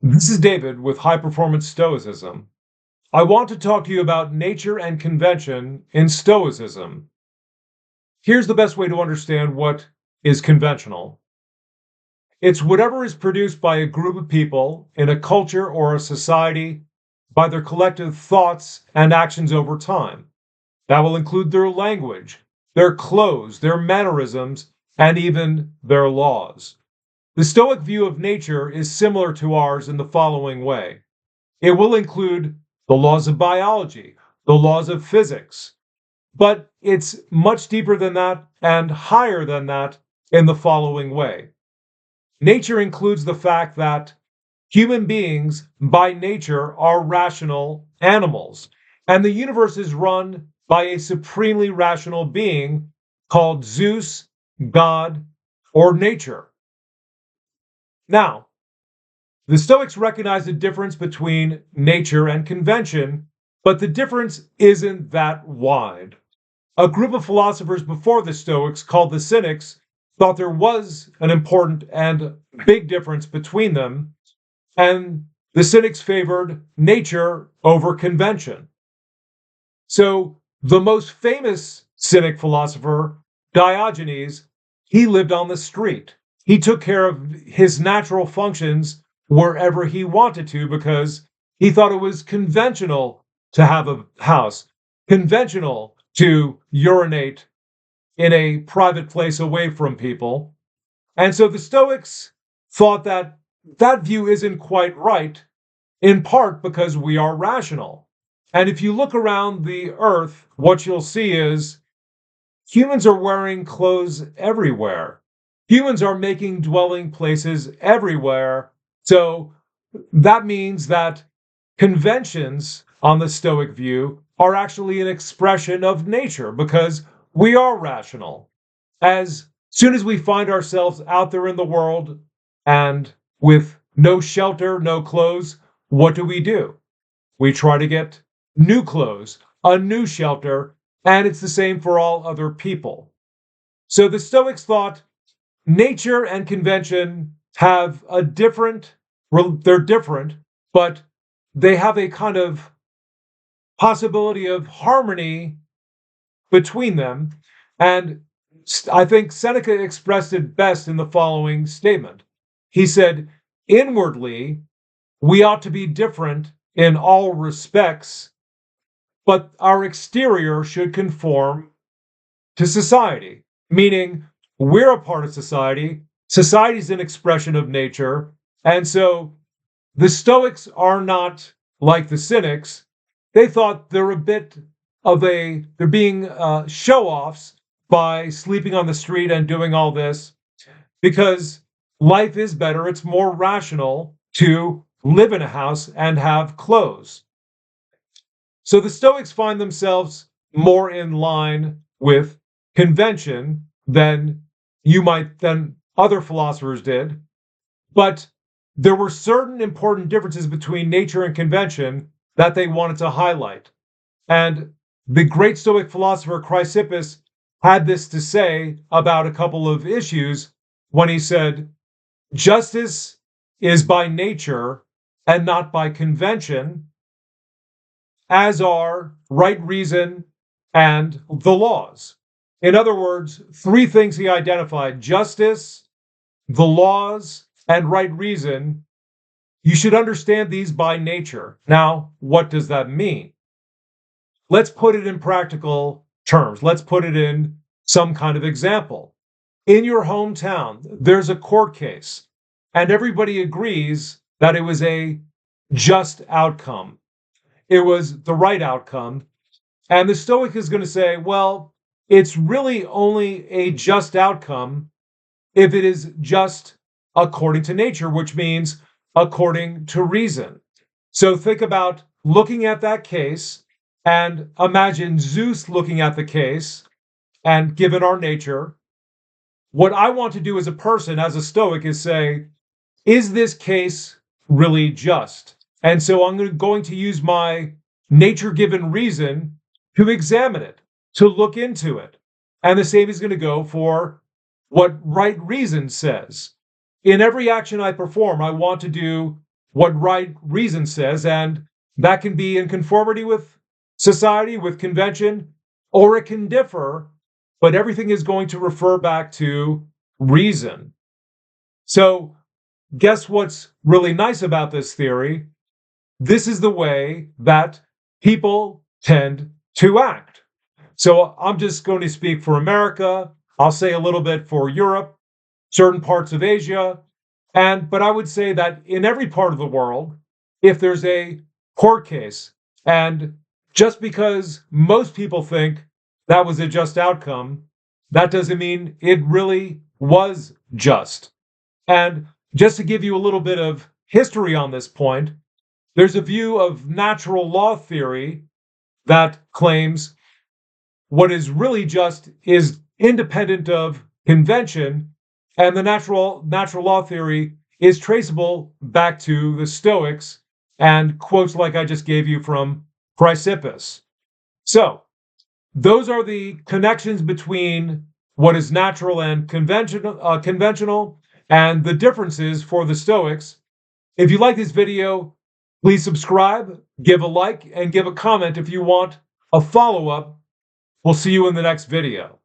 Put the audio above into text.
This is David with High Performance Stoicism. I want to talk to you about nature and convention in Stoicism. Here's the best way to understand what is conventional. It's whatever is produced by a group of people in a culture or a society by their collective thoughts and actions over time. That will include their language, their clothes, their mannerisms, and even their laws. The Stoic view of nature is similar to ours in the following way. It will include the laws of biology, the laws of physics, but it's much deeper than that and higher than that in the following way. Nature includes the fact that human beings, by nature, are rational animals, and the universe is run by a supremely rational being called Zeus, God, or nature. Now, the Stoics recognize the difference between nature and convention, but the difference isn't that wide. A group of philosophers before the Stoics, called the Cynics, thought there was an important and big difference between them, and the Cynics favored nature over convention. So, the most famous Cynic philosopher, Diogenes, he lived on the street. He took care of his natural functions wherever he wanted to because he thought it was conventional to have a house, conventional to urinate in a private place away from people. And so the Stoics thought that that view isn't quite right, in part because we are rational. And if you look around the earth, what you'll see is humans are wearing clothes everywhere. Humans are making dwelling places everywhere. So that means that conventions on the Stoic view are actually an expression of nature because we are rational. As soon as we find ourselves out there in the world and with no shelter, no clothes, what do? We try to get new clothes, a new shelter, and it's the same for all other people. So the Stoics thought nature and convention have a different, well, they're different, but they have a kind of possibility of harmony between them. And I think Seneca expressed it best in the following statement. He said, inwardly, we ought to be different in all respects, but our exterior should conform to society, meaning we're a part of society. Society is an expression of nature. And so the Stoics are not like the Cynics. They thought they're a bit they're being show offs by sleeping on the street and doing all this because life is better. It's more rational to live in a house and have clothes. So the Stoics find themselves more in line with convention than other philosophers did. But there were certain important differences between nature and convention that they wanted to highlight. And the great Stoic philosopher Chrysippus had this to say about a couple of issues when he said, justice is by nature and not by convention, as are right reason and the laws. In other words, three things he identified: justice, the laws, and right reason. You should understand these by nature. Now, what does that mean? Let's put it in practical terms. Let's put it in some kind of example. In your hometown, there's a court case, and everybody agrees that it was a just outcome. It was the right outcome. And the Stoic is going to say, well, it's really only a just outcome if it is just according to nature, which means according to reason. So think about looking at that case and imagine Zeus looking at the case, and given our nature, what I want to do as a person, as a Stoic, is say, is this case really just? And so I'm going to use my nature given reason to examine it, to look into it. And the same is going to go for what right reason says. In every action I perform, I want to do what right reason says, and that can be in conformity with society, with convention, or it can differ, but everything is going to refer back to reason. So, guess what's really nice about this theory? This is the way that people tend to act. So, I'm just going to speak for America. I'll say a little bit for Europe, certain parts of Asia, but I would say that in every part of the world, if there's a court case, and just because most people think that was a just outcome, that doesn't mean it really was just. And just to give you a little bit of history on this point, there's a view of natural law theory that claims what is really just is independent of convention, and the natural law theory is traceable back to the Stoics and quotes like I just gave you from Chrysippus. So those are the connections between what is natural and conventional, and the differences for the Stoics. If you like this video, please subscribe, give a like, and give a comment if you want a follow-up. We'll see you in the next video.